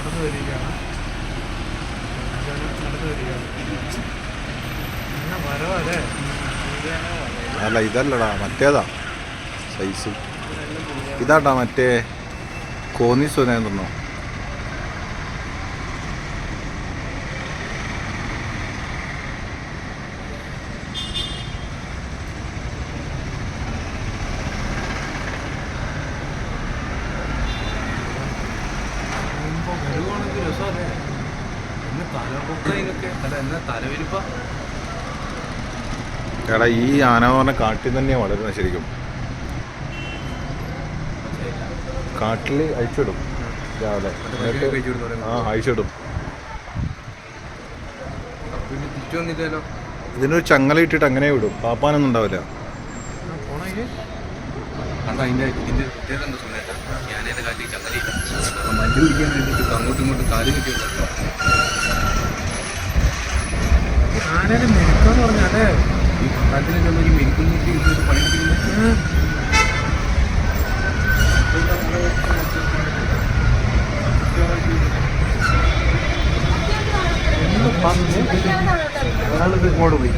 നടന്നു വരികയാണ്. നടന്നു വരികയാണ്. എന്നാ വരവല്ലേ? അല്ല ഇതല്ലടാ, മറ്റേതാ സൈസ്. ഇതാട്ടാ മറ്റേ കോന്നി സുനേന്ദ്രനോ. വരുവാണെങ്കിൽ രസമല്ലേ? എന്നെ തലപൊക്കയിലൊക്കെ അല്ല എന്നെ തലവിരിപ്പ. എടാ ഈ ആന പറഞ്ഞ കാട്ടിൽ തന്നെയാണ് വളരുന്നത് ശരിക്കും. കാട്ടിൽ അഴിച്ചിടും രാവിലെ. അഴിച്ചിടും. പിന്നെ തിരിച്ചു വന്നില്ലല്ലോ. ഇതിനൊരു ചങ്ങല ഇട്ടിട്ട് അങ്ങനെ വിടും. പാപ്പാനൊന്നും ഉണ്ടാവില്ല. അതിൻ്റെ ഇതിൻ്റെ പ്രത്യേകത എന്താ സമയത്ത് ഞാനതിൻ്റെ കാലിൽ ചങ്ങലയില്ല. മഞ്ഞ് പിടിക്കാൻ വേണ്ടിയിട്ട് അങ്ങോട്ടും ഇങ്ങോട്ടും കാല് കിട്ടി. ആനേനെ മെരുക്കാന്ന് പറഞ്ഞാലേ ഈ കാട്ടിലൊക്കെ ഈ മെരുക്കുന്ന പണി ഒരാളിത് ഇങ്ങോട്ട് പോയി.